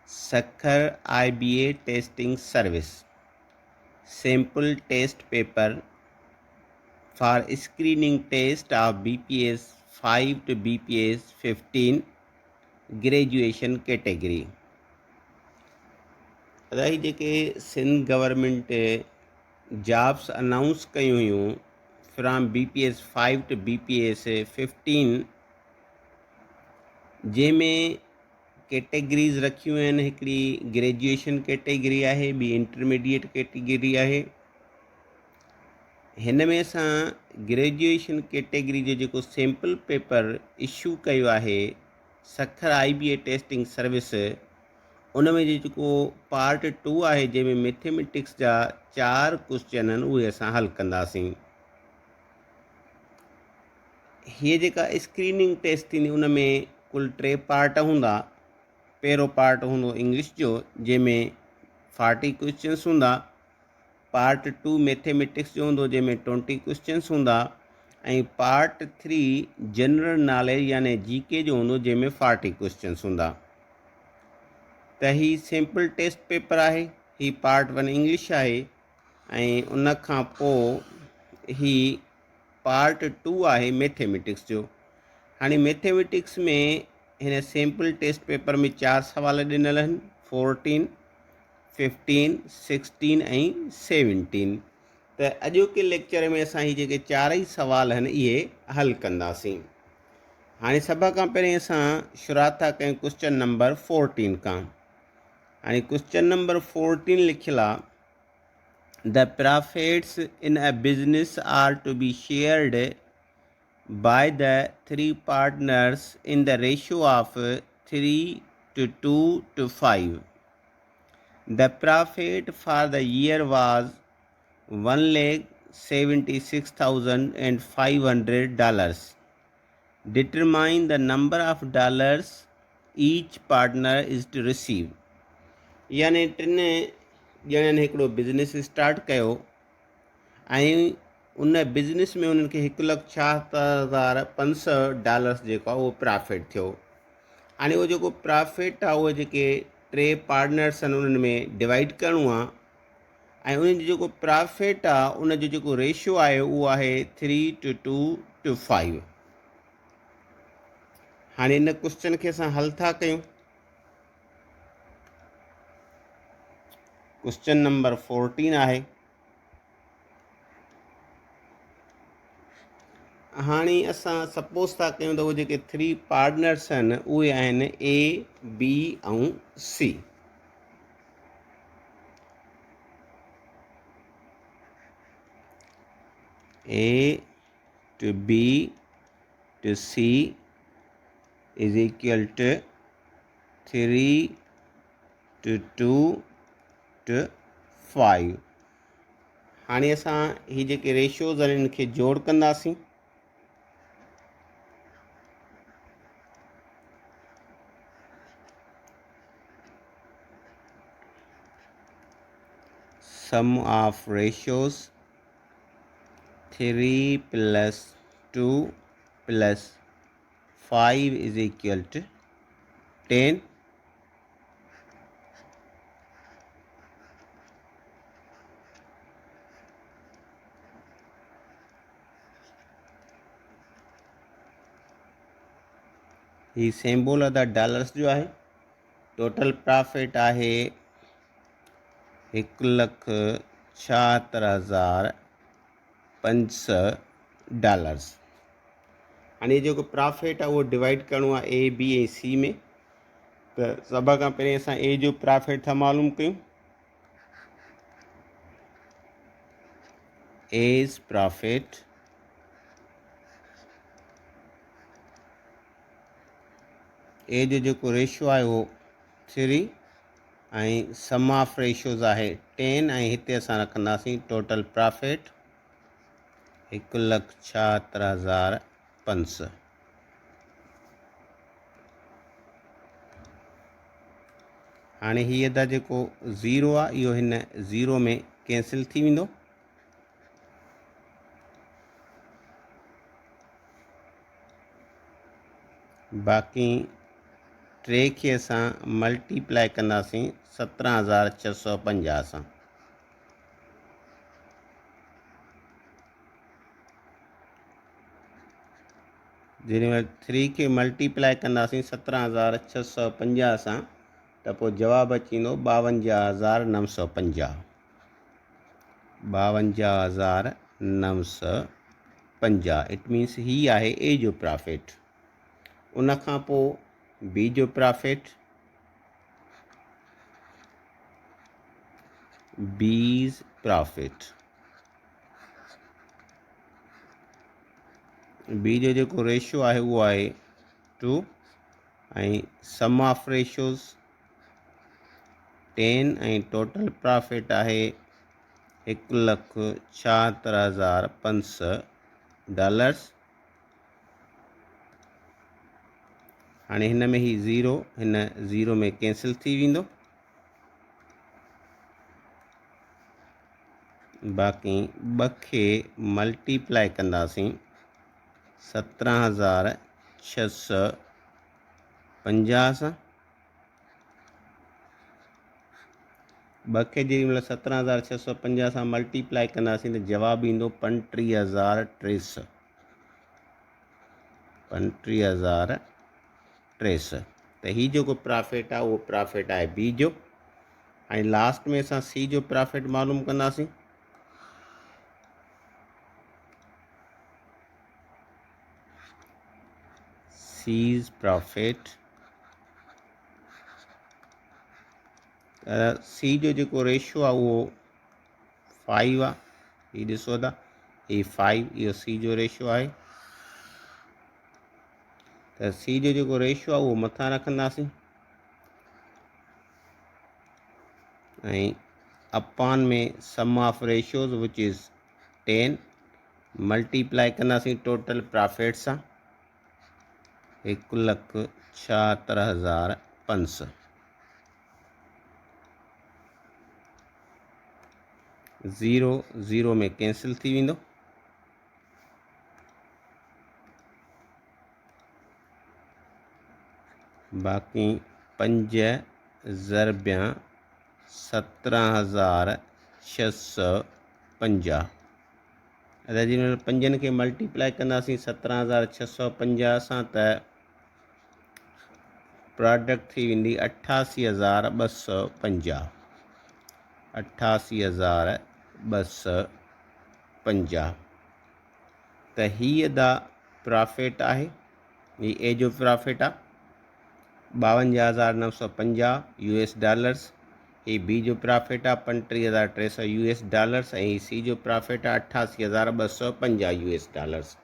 Sakhar IBA testing service. Sample test paper for screening test of BPS 5 to BPS 15 graduation category. अदाई जेके Sindh government jobs announce कयूं हुयूं from BPS 5 to BPS 15 जंहिंमें categories रखियूं आहिनि। हिकिड़ी graduation category आहे, ॿी इंटरमीडिएट कैटेगरी आहे। हिन में असां ग्रेजुएशन कैटेगरी जो जेको सैम्पल पेपर इशू कयो आहे सखर IBA टेस्टिंग सर्विस, उन में जेको पार्ट 2 आहे जंहिंमें मैथमेटिक्स जा 4 क्वेश्चन आहिनि उहे असां हल कंदासीं। हीअ जेका स्क्रीनिंग टेस्ट थींदी उन में कुल 3 पार्ट हूंदा। पहिरों पार्ट हूंदो इंग्लिश जो जंहिंमें 40 क्वेश्चन्स हूंदा। पार्ट 2 मैथमेटिक्स जो हूंदो जंहिंमें 20 क्वेश्चन्स हूंदा। ऐं पार्ट 3 जनरल नॉलेज यानी GK जो हूंदो जंहिंमें 40 क्वेश्चन्स हूंदा। त ही सैम्पल टेस्ट पेपर आहे, ही पार्ट 1 इंग्लिश आहे। ऐं उन खां पोइ ही पार्ट 2 आहे मैथमेटिक्स जो। हाणे मैथमेटिक्स में हिन सैम्पल टेस्ट पेपर में 4 सवाल ॾिनल आहिनि, 14, 15, 16 ऐं 17। त अॼोके लेक्चर में असां ही जेके 4 ई सवाल आहिनि इहे हल कंदासीं। हाणे सभ खां पहिरीं असां शुरूआत था कयूं क्वेश्चन नंबर 14 खां। हाणे क्वेश्चन नंबर 14 लिखियलु आहे, the profits in a business are to be shared by the 3 partners in the ratio of 3 to 2 to 5. The profit for the year was $1,76,500. Determine the number of dollars each partner is to receive. यानी 3 ॼणनि हिकिड़ो business start कयो ऐं उन business में उन्हनि खे $1,76,500 जेको आहे उहो प्रॉफिट थियो। हाणे उहो जेको प्रॉफिट आहे उहे जेके 3 पार्टनर्स आहिनि उन्हनि में डिवाइड करिणो आहे ऐं उन्हनि जो जेको प्रॉफिट आहे उन जो जेको रेशियो आहे उहो आहे 3 to 2 to 5। हाणे इन क्वेश्चन खे असां हल था कयूं। क्वेश्चन नंबर 14 आहे। हाणे असां सपोज़ था कयूं त उहे जेके 3 पार्टनर्स आहिनि उहे आहिनि A, B ऐं C। A to B to C is equal to 3 to 2 to 5। हाणे असां ही जेके रेशियोज़ आहिनि इन्हनि खे जोड़ कंदासीं। Sum of ratios 3 plus 2 plus 5 is equal to 10। ही सिंबल ऑफ द डॉलर्स जो आहे। टोटल प्रॉफिट आहे $1,76,500। हाणे जेको प्रॉफिट आहे उहो डिवाइड करिणो आहे A, B ऐं C में। त सभ खां पहिरीं असां A जो प्रॉफिट था मालूम कयूं। A's प्रॉफिट A जो जेको रेशियो आहे उहो 3 ऐं सम ऑफ रेशियोज़ आहे 10 ऐं हिते असां रखंदासीं टोटल प्रॉफिट 1,76,500। हाणे हीअ त जेको 0 आहे इहो हिन 0 में कैंसिल थी वेंदो। बाक़ी टे खे असां मल्टीप्लाई कंदासीं 17,650 सां। जेॾीमहिल 3 खे मल्टीप्लाई कंदासीं 17,650 सां त पोइ जवाबु अची वेंदो 52,950। 52,950। इट मीन्स ही आहे ए जो प्रॉफिट। उन खां पोइ बी जो प्रॉफिट, बीज़ प्रॉफिट। बी जो जेको रेशियो आहे उहो आहे 2 ऐं सम ऑफ रेशियोज़ 10 ऐं टोटल प्रॉफिट आहे $1,76,500। हाणे हिन में ही ज़ीरो हिन ज़ीरो में कैंसिल थी वेंदो, बाक़ी 2 खे मल्टीप्लाई कंदासीं 17,650 सां। 2 खे जेॾीमहिल 17,650 सां मल्टीप्लाई कंदासीं त जवाबु ईंदो 35,300। 35,300। त ही जेको प्रॉफिट आहे उहो प्रॉफिट आहे बी जो। ऐं लास्ट में असां सी जो प्रॉफिट मालूम कंदासीं। सीज़ प्रॉफिट, सी जो जेको रेशियो आहे उहो 5 आहे। ही ॾिसो था, ही 5, इहो सी जो रेशियो आहे। त सी जो जेको रेशियो आहे उहो मथां रखंदासीं ऐं अपॉन में sum of ratios which is 10 multiply कंदासीं टोटल प्रॉफिट सां 1,76,500। ज़ीरो ज़ीरो में कैंसिल थी वेंदो, बाक़ी 5 ज़रबिया 17,650। अगरि जेॾीमहिल 5 खे मल्टीप्लाई कंदासीं 17,650 सां त प्रोडक्ट थी वेंदी 88,250। 88,250। त हीअ द प्रॉफिट आहे, ही ए जो प्रॉफिट आहे 52,950 $। ही बी जो प्रॉफिट आहे 35,300 $। ऐं सी जो प्रॉफिट आहे 88,250 $।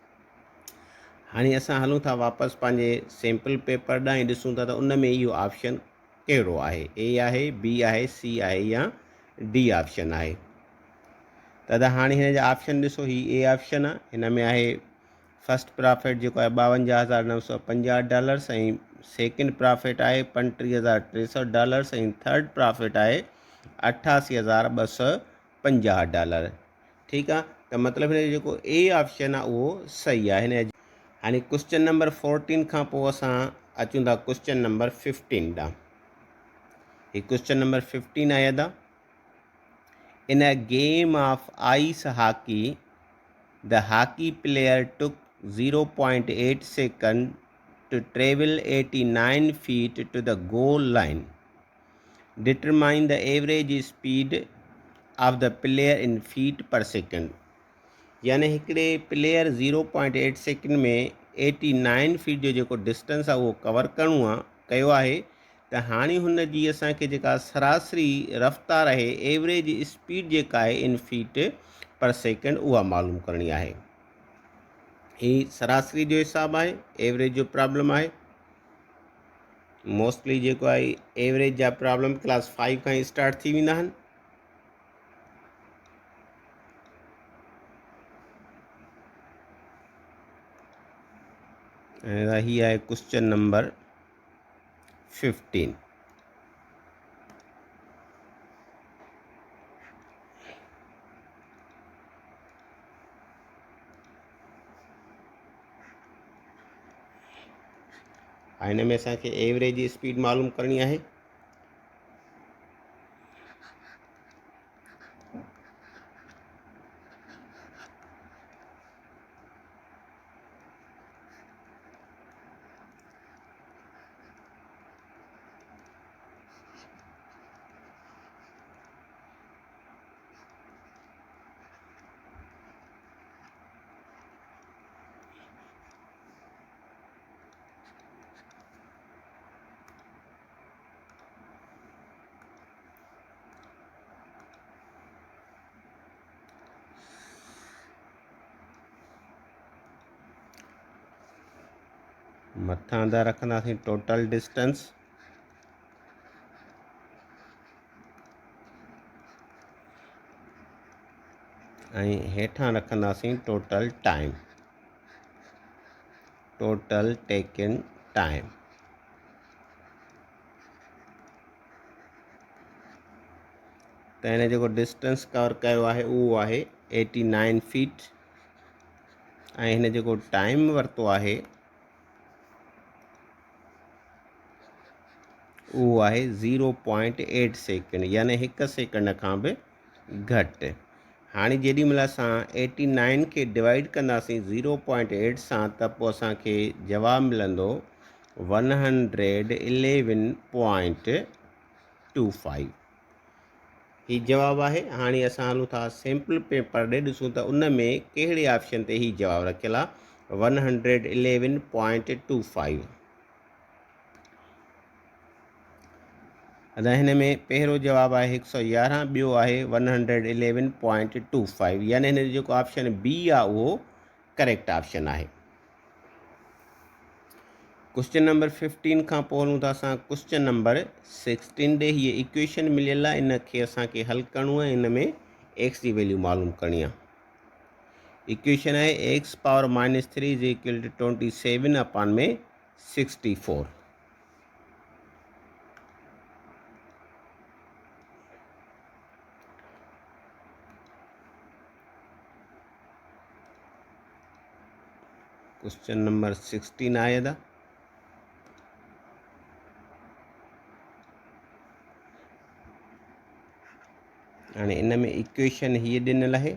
हाणे असां हलूं था वापसि पंहिंजे सैम्पल पेपर ॾांहुं ऐं ॾिसूं था त उन में इहो ऑप्शन कहिड़ो आहे, ए आहे, बी आहे, सी आहे या डी ऑप्शन आहे। त हाणे हिन जा ऑप्शन ॾिसो, ही ए ऑप्शन आहे। हिन में आहे फर्स्ट प्रॉफिट जेको आहे 52,950 $। ऐं सेकेंड प्रॉफिट आहे 35,300 $। ऐं थर्ड प्रॉफिट आहे 88,250 $। ठीकु आहे, त मतिलबु हिन जो जेको ए ऑप्शन आहे उहो सही आहे। हिन हाणे क्वेश्चन नंबर 14 खां पोइ असां अचूं था क्वेश्चन नंबर 15 ॾांहुं। ही क्वेश्चन नंबर 15 आहे the in a game of ice hockey the hockey player took 0.8 seconds to travel 89 feet to the goal line. Determine the average speed of the player in feet per second. यानी हिकिड़े player 0.8 second में 89 feet जो जेको distance आहे उहो cover करिणो आहे, कयो आहे। त हाणे हुन जी असांखे जेका सरासरी रफ़्तार आहे, एवरेज स्पीड जेका आहे इन फीट पर सेकेंड, उहा मालूम करणी आहे। ही सरासरी जो हिसाबु आहे, एवरेज जो प्रॉब्लम आहे। मोस्टली जेको आहे एवरेज जा प्रॉब्लम क्लास 5 खां स्टार्ट थी वेंदा आहिनि। ऐं ही आहे क्वेश्चन नंबर 15। हिन में असांखे एवरेज स्पीड मालूम करणी आहे। मथां दा रखंदासीं टोटल डिस्टेंस ऐं हेठां रखंदासीं total time, total taken time. त हिन जेको डिस्टेंस कवर कयो आहे उहो आहे 89 फीट ऐं हिन जेको टाइम वरितो आहे उहो आहे 0.8 सेकेंड, यानी 1 सेकेंड खां बि घटि। हाणे जेॾी महिल असां 89 खे डिवाइड कंदासीं 0.8 सां त पोइ असांखे जवाबु मिलंदो 111.25। ही जवाबु आहे। हाणे असां हलूं था सैम्पल पेपर ॾे ॾिसूं त उन में कहिड़े ऑप्शन ते ही जवाबु रखियलु आहे 111.25। अदा हिन में पहिरियों जवाबु आहे 111, ॿियो आहे 111.25, यानी हिन जो जेको ऑप्शन बी आहे उहो करेक्ट ऑप्शन आहे। क्वेश्चन नंबर 15 खां पोइ हलूं था असां क्वेश्चन नंबर 16 ॾे। हीअ इक्वेशन मिलियल आहे, इन खे असांखे हल करिणो आहे, इन में एक्स जी वैल्यू मालूम करणी आहे। इक्वेशन आहे x power -3 is equal to 27/64। Question number 16 आहे दा। हाणे इन में इक्वेशन हीअ ॾिनल आहे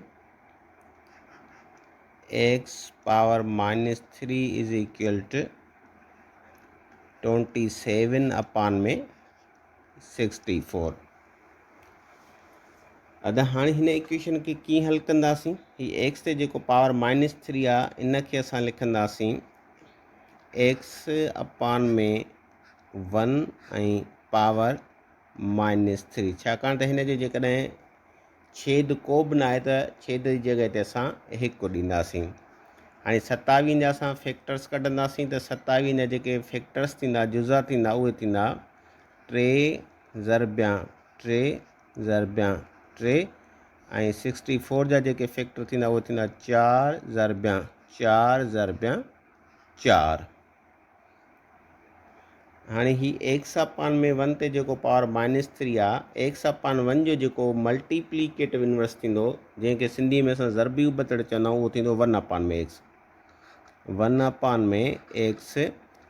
x power -3 is equal to 27/64। अदा हाणे हिन इक्वेशन खे कीअं हल कंदासीं? ही एक्स ते जेको पावर -3 आहे इन खे असां लिखंदासीं x/1 ऐं पावर -3, छाकाणि त हिन जो जेकॾहिं छेद को बि न आहे त छेद जी जॻह ते असां 1 ॾींदासीं। हाणे 27 जा असां फैक्टर्स कढंदासीं त 27 जा जेके फैक्टर्स थींदा, जुज़ा थींदा, उहे थींदा 3 ज़रबिया 3 ज़रबिया 3 ऐं 64 जा जेके फैक्टर थींदा उहे थींदा 4 ज़रबिया 4 ज़रबिया 4। हाणे ही x/1 ते जेको पावर -3 आहे, x/1 जो जेको मल्टीप्लीकेटिव इनवर्स थींदो, जंहिंखे सिंधी में असां ज़रबी उबतड़ चवंदा आहियूं, उहो थींदो 1/x 1/x।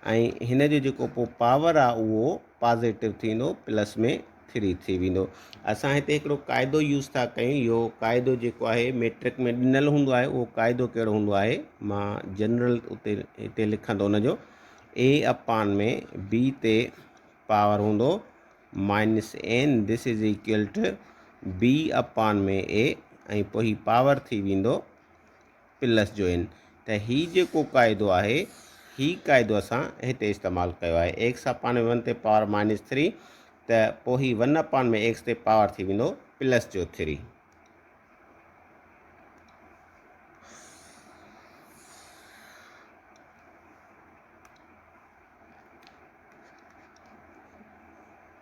ऐं हिन जो जेको पोइ पावर आहे उहो पॉज़िटिव थींदो, प्लस में 3 थी वेंदो। असां हिते हिकिड़ो क़ाइदो यूज़ था कयूं। इहो क़ाइदो जेको आहे मैट्रिक में ॾिनल हूंदो आहे। उहो क़ाइदो कहिड़ो हूंदो आहे, मां जनरल उते हिते लिखंदो हुनजो a/b ते पावर हूंदो -n, this is equal to b/a ऐं पोइ ही पावर थी वेंदो प्लस जो n। त हीउ जेको क़ाइदो आहे, ही क़ाइदो असां हिते इस्तेमालु कयो आहे। x/1 ते पावर -3 त पोइ ही 1/x ते पावर थी वेंदो प्लस जो 3।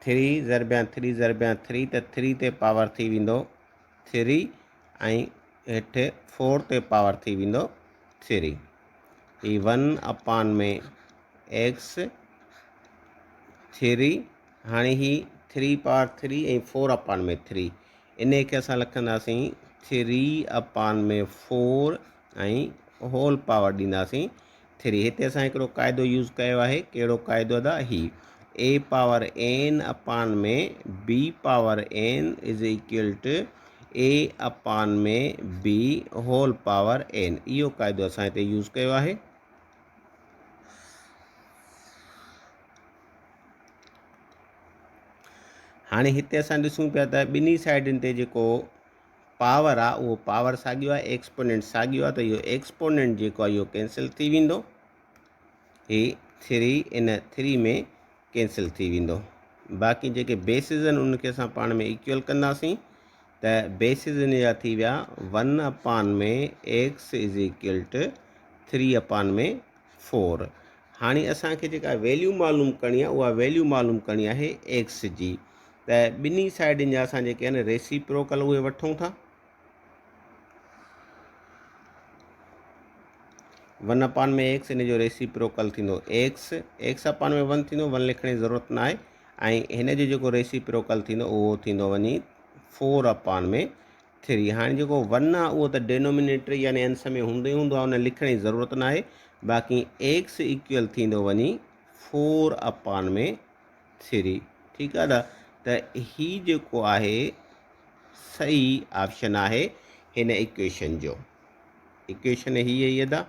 थ्री ज़रबिया 3 ज़रबिया 3 त 3 ते पावर थी वेंदो 3 ऐं हेठि 4 ते पावर थी वेंदो 3। ही 1/x 3। हाणे ही 3 पावर 3 ऐं 4/3, इन खे असां लिखंदासीं 3/4 ऐं होल पावर ॾींदासीं 3 हिते असां हिकिड़ो क़ाइदो यूज़ कयो आहे कहिड़ो क़ाइदो दा ही a पावर n अपान में b power n is equal to a अपान में b होल पावर n इहो क़ाइदो असां हिते यूज़ कयो आहे। हाणे हिते असां ॾिसूं पिया त ॿिन्ही साइडुनि ते जेको पावर आहे उहो पावर साॻियो आहे एक्सपोनेंट साॻियो आहे त इहो एक्सपोनेंट जेको आहे इहो कैंसिल थी वेंदो ही 3 इन 3 में कैंसिल थी वेंदो। बाक़ी जेके बेसिस आहिनि उनखे असां पाण में इक्वल कंदासीं त बेसिस इन जा थी विया 1 अपान में x इज़ इक्वल टू 3 अपान में 4। हाणे असांखे जेका वैल्यू मालूम करणी आहे उहा वैल्यू मालूम करणी आहे x जी त ॿिन्ही साइडुनि जा असां जेके आहिनि रेसिप्रोकल उहे वठूं था। 1 अपान में x इन जो रेसिप्रोकल थींदो x अपान में 1 थींदो 1 लिखण जी ज़रूरत न आहे ऐं हिन जो जेको रेसिप्रोकल थींदो उहो थींदो वञी 4 अपान में 3। हाणे जेको 1 आहे उहो त डिनोमिनेटर यानी अंश में हूंदो ई हूंदो आहे उन लिखण जी ज़रूरत न आहे। बाक़ी x इक्वल थींदो वञी 4 अपान में 3। ठीकु आहे न त हीउ जेको आहे सही ऑप्शन आहे हिन इक्वेशन जो। इक्वेशन हीअ ई अदा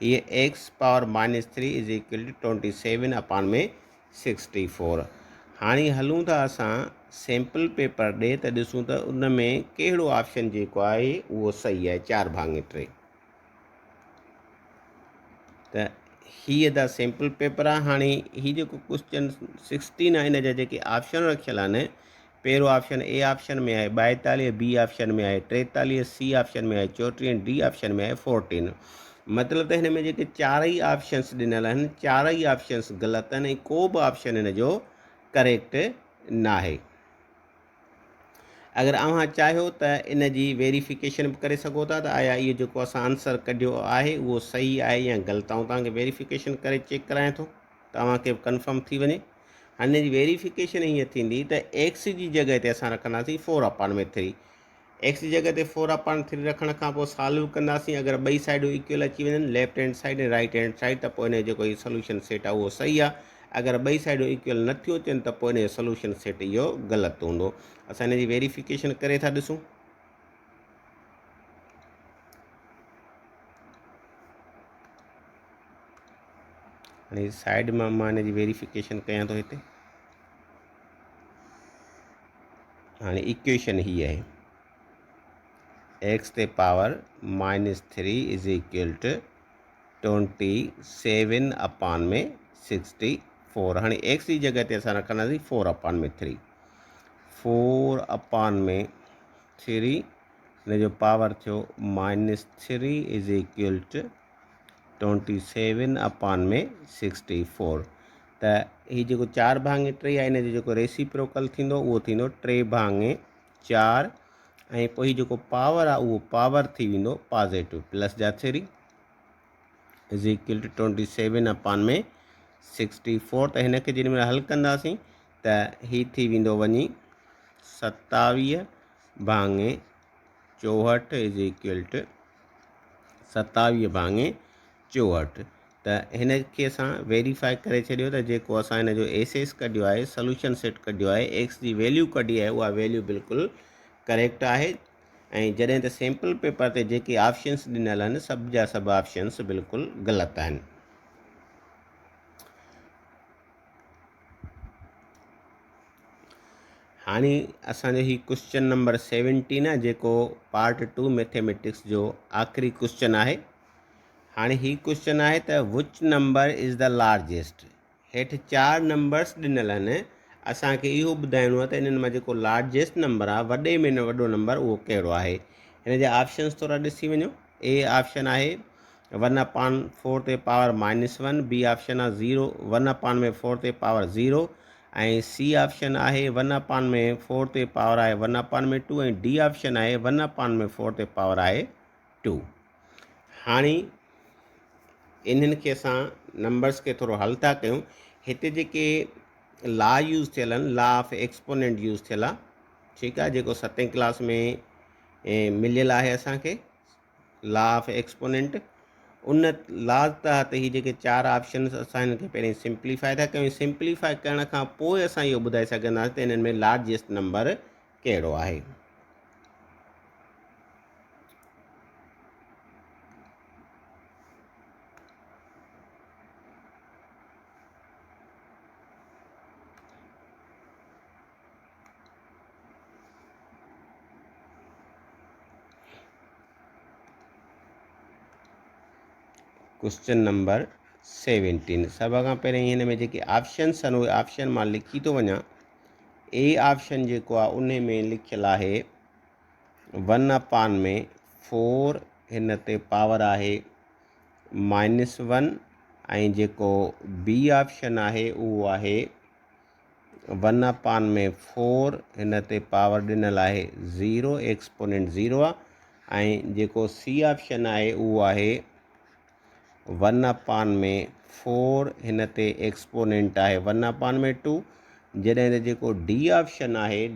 ये x power -3 is equal to 27 अपान में 64। हाणे हलूं था असां सैम्पल पेपर ॾे त ॾिसूं त उन में कहिड़ो ऑप्शन जेको आहे उहो सही आहे 4/3। त हीअ द सैम्पल पेपर आहे। हाणे हीअ जेको क्वेश्चन 16 आहे इन जा जेके ऑप्शन रखियल आहिनि पहिरियों ऑप्शन ए ऑप्शन में आहे 42 बी ऑप्शन में आहे 43 सी ऑप्शन में आहे 34 डी ऑप्शन में आहे 14। मतिलबु त हिन में जेके चारई ऑप्शन्स ॾिनल आहिनि चारई ऑप्शन्स ग़लति आहिनि ऐं को बि ऑप्शन हिन जो करेक्ट न आहे। अगरि अव्हां चाहियो त इन जी वेरिफिकेशन बि करे सघो था त आया इहो जेको असां आंसर कढियो आहे उहो सही आहे या ग़लति ऐं तव्हांखे वेरिफिकेशन करे चेक करायां थो तव्हांखे कंफर्म थी वञे। हाणे जी वेरिफिकेशन हीअं थींदी त एक्स जी जॻह ते असां रखंदासीं 4 अपान में 3। एक्स जी जॻह ते 4 अपान 3 रखण खां पोइ सॉल्व कंदासीं। अगरि ॿई साइडूं इक्वल अची वञनि लेफ्ट हैंड साइड ऐं राइट हैंड साइड त पोइ इन जो जेको सोल्यूशन सेट आहे उहो सही आहे। अगरि ॿई साइडूं इक्वल नथियूं अचनि त पोइ इन जो सोल्यूशन सेट इहो ग़लति हूंदो। असां इन जी वेरिफिकेशन करे था ॾिसूं। हाणे साइड मां इन जी वेरिफिकेशन कयां थो हिते। हाणे इक्वेशन हीअ आहे एक्स ते पावर -3 इज़ इक्वल टू 27 अपान में 64। हाणे एक्स जी जॻह ते असां रखंदासीं 4 अपान में 3। 4 अपान में 3 हिन जो पावर थियो -3 इज़ इक्वल टू 27 अपान में 64। त हीउ जेको 4/3 आहे इन जो जेको रेसिप्रोकल थींदो उहो थींदो 3/4 ऐं पोइ हीउ जेको पावर आहे उहो पावर थी वेंदो पॉज़िटिव प्लस जा 3 इज़ इक्वल टू 27 अपान में 64। त हिन खे जेॾी महिल हल कंदासीं त हीउ थी वेंदो वञी 27/64 इज़ इक्वल टू 27/64। त हिन खे असां वेरीफाई करे छॾियो त जेको असां हिन जो एस कढियो आहे सोल्यूशन सेट कढियो आहे एक्स जी वैल्यू कढी आहे उहा वैल्यू बिल्कुलु करेक्ट आहे। ऐं जॾहिं त सैम्पल पेपर ते जेके ऑप्शन्स ॾिनल आहिनि सभु जा सभु ऑप्शन्स बिल्कुलु ग़लति आहिनि। हाणे असांजो ही क्वेश्चन नंबर 17 आहे जेको पार्ट 2 मैथमेटिक्स जो आख़िरी क्वेश्चन आहे। हाणे ही क्वेश्चन आहे त which number is the largest. हेठि 4 नंबर्स ॾिनल आहिनि असांखे इहो ॿुधाइणो आहे त इन्हनि मां जेको लार्जेस्ट नंबर आहे वॾे में न वॾो नंबर उहो कहिड़ो आहे। हिन जा ऑप्शन्स थोरा ॾिसी वञो। ए ऑप्शन आहे 1 अपान 4 ते पावर -1। बी ऑप्शन आहे 1 अपान में 4 ते पावर 0 ऐं सी ऑप्शन आहे 1 अपान में 4 ते पावर आहे 1 अपान में 2 ऐं डी ऑप्शन आहे 1 अपान में 4 ते पावर आहे 2। हाणे इन्हनि खे असां नंबर्स खे थोरो हल था कयूं। हिते जेके लॉ यूज़ थियल आहिनि लॉ ऑफ एक्सपोनेंट यूज़ थियल आहे। ठीकु आहे जेको 7वीं क्लास में मिलियल आहे असांखे। Law of exponent. उन लॉ तहत ही जेके 4 ऑप्शन्स असां हिन खे पहिरीं सिंप्लीफाई था कयूं। सिंप्लीफाई करण खां पोइ असां इहो ॿुधाए सघंदासीं त इन्हनि में लार्जेस्ट नंबर कहिड़ो आहे। Question number 17। सभ खां पहिरीं हिन में जेके ऑप्शन्स आहिनि उहे ऑप्शन मां लिखी थो वञा। ए ऑप्शन जेको आहे उन में लिखियलु आहे 1/4, हिन ते पावर आहे -1। ऐं जेको बी ऑप्शन आहे उहो आहे 1/4, हिन ते पावर ॾिनल आहे 0, एक्सपोनेंट 0 आहे। ऐं जेको सी ऑप्शन आहे उहो आहे 1/4, हिन ते एक्सपोनेंट आहे 1/2। जॾहिं त जेको डी ऑप्शन आहे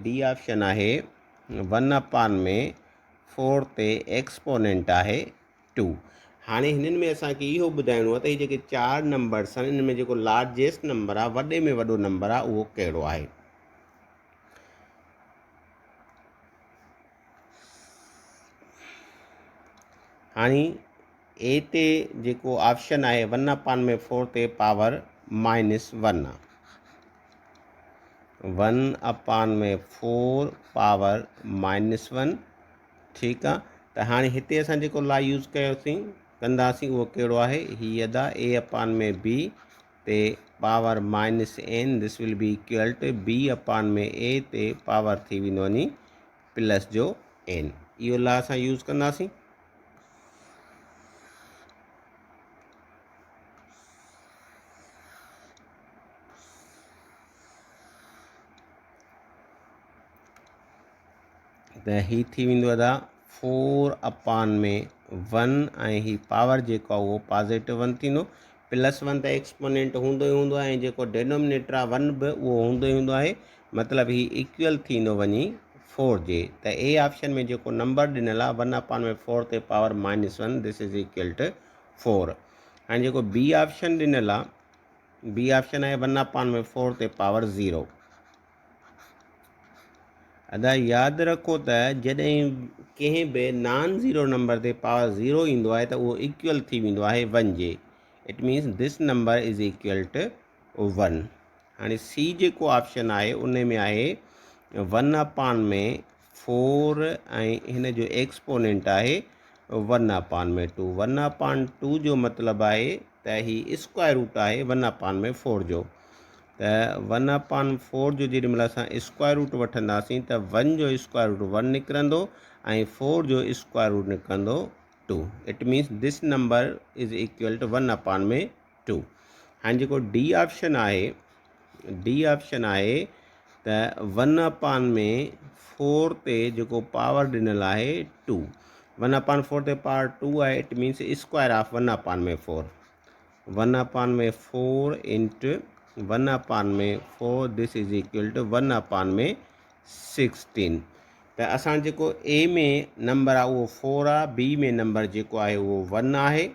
1/4 ते एक्सपोनेंट आहे 2। हाणे हिननि में असांखे इहो ॿुधाइणो आहे त हीअ जेके 4 नंबर्स आहिनि, इन में जेको लार्जेस्ट नंबर आहे, वॾे में वॾो नंबर आहे, उहो कहिड़ो आहे। हाणे ए ते जेको ऑप्शन आहे 1/4 ते पावर -1 आहे। 1/4 पावर -1, ठीकु आहे। त हाणे हिते असां जेको लॉ यूज़ कंदासीं उहो कहिड़ो आहे। हीअ अदा A/B ते power -n, this will be equal to B/A ते पावर थी वेंदो वञी प्लस जो n। इहो लॉ असां यूज़ कंदासीं। त ही थी वेंदो अदा 4/1, ऐं ही पावर जेको आहे उहो पॉज़िटिव 1 थींदो। +1 त एक्सपोनेंट हूंदो ई हूंदो आहे, ऐं जेको डिनोमिनेटर आहे 1 बि उहो हूंदो ई हूंदो आहे। मतिलबु ही इक्वल थींदो वञी 4 जे। त ए ऑप्शन में जेको नंबर ॾिनल आहे 1/4 ते power -1, this is equal to 4। हाणे जेको बी ऑप्शन ॾिनल आहे, बी ऑप्शन आहे 1/4 ते पावर 0। अदा यादि रखो त जॾहिं कंहिं बि नॉन ज़ीरो नंबर ते पावर 0 ईंदो आहे त उहो इक्वल थी वेंदो आहे 1 जे। It means this number is equal to 1। हाणे सी जेको ऑप्शन आहे उन में आहे 1/4, ऐं हिन जो एक्सपोनेंट आहे 1/2। 1/2 जो मतिलबु आहे त ही स्क्वायर रूट आहे 1/4 जो। त 1/4 जो जेॾी महिल असां स्क्वायर रूट वठंदासीं त 1 जो स्क्वायर रूट 1 निकिरंदो, ऐं 4 जो स्क्वायर रूट निकिरंदो 2। It means this number is equal to 1/2। हाणे जेको डी ऑप्शन आहे त 1/4 ते जेको पावर ॾिनल आहे 2। 1/4 ते पावर 2 आहे, it means square of 1/4। 1/4 into 1/4, this is equal to 1/16। त असां जेको ए में नंबर आहे उहो 4 आहे, बी में नंबर जेको आहे उहो 1 आहे।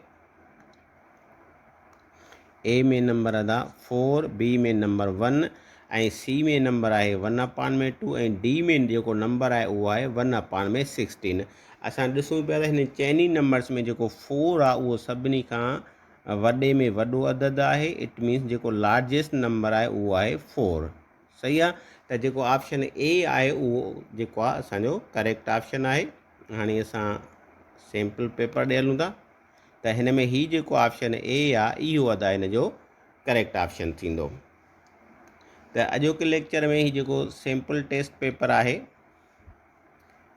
ए में नंबर अदा 4, बी में नंबर 1, ऐं सी में नंबर आहे 1/2, ऐं डी में जेको नंबर आहे उहो आहे 1/16। असां ॾिसूं पिया त हिन चइनी नंबर्स में जेको 4 आहे उहो सभिनी खां वॾे में वॾो अदद आहे। इट मीन्स जेको लार्जेस्ट नंबर आहे उहो आहे 4। सही आहे। त जेको ऑप्शन ए आहे उहो जेको आहे असांजो करेक्ट ऑप्शन आहे। हाणे असां सैम्पल पेपर ॾे हलूं था। त हिन में ही जेको ऑप्शन ए आहे इहो अदा हिन जो करेक्ट ऑप्शन थींदो। त अॼोके लेक्चर में ही जेको सैम्पल टेस्ट पेपर आहे,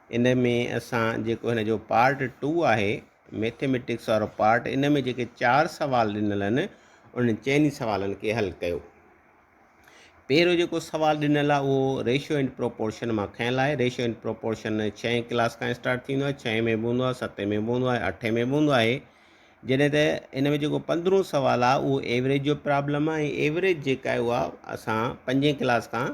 इन में असां जेको हिन जो पार्ट 2 आहे मैथमेटिक्स वारो पार्ट, इन में जेके 4 सुवाल ॾिनल आहिनि उन चइनी सुवालनि खे हल कयो। पहिरियों जेको सुवाल ॾिनल आहे उहो रेशियो एंड प्रोपोर्शन मां खयल आहे। रेशियो एंड प्रोपोर्शन 6 क्लास खां स्टार्ट थींदो आहे। 6 में बि हूंदो आहे, 7 में बि हूंदो आहे, 8 में बि हूंदो आहे। जॾहिं त इन में जेको 15 सुवाल आहे उहो एवरेज जो प्रॉब्लम आहे, ऐं एवरेज जेका आहे उहा असां 5 क्लास खां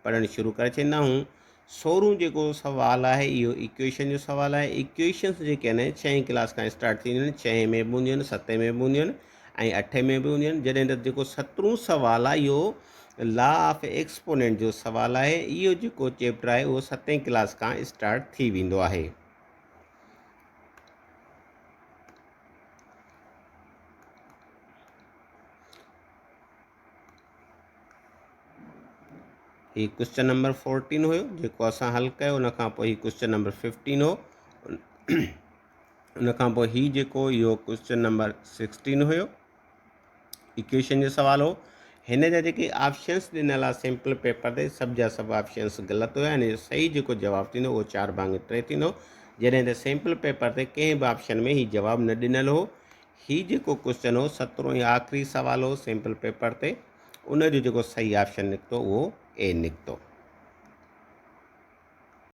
पढ़णु शुरू करे छॾींदा आहियूं। 16 जेको सवाल आहे इहो इक्वेशन जो सवाल आहे। इक्वेशन्स जेके आहिनि 6वीं क्लास खां स्टार्ट थींदियूं आहिनि, 6 में बि हूंदियूं आहिनि, 7 में बि हूंदियूं आहिनि ऐं 8 में बि हूंदियूं आहिनि। जॾहिं त जेको 17 सवाल आहे इहो लॉ ऑफ एक्सपोनेंट जो सवाल आहे। इहो जेको चैप्टर आहे उहो 7वीं क्लास खां स्टार्ट थी वेंदो आहे। ही क्वेश्चन नंबर 14 हुयो जेको असां हल कयो। उन खां पोइ ही क्वेश्चन नंबर 15 हो। उन खां पोइ ही जेको इहो क्वेश्चन नंबर 16 हुयो, इक्वेशन जो सवाल हो। हिन जा जेके ऑप्शन्स ॾिनल आहे सिंपल पेपर ते, सभु जा सभु ऑप्शन्स ग़लति हुया। यानी सही जेको जवाबु थींदो उहो 4/3 थींदो, जॾहिं त सिंपल पेपर ते कंहिं बि ऑप्शन में ही जवाबु न ॾिनल हो। ही जेको क्वेश्चन हो 17 ऐं आख़िरी सवाल हो सिंपल पेपर ते, उन जो जेको सही ऑप्शन निकितो उहो ए निकितो।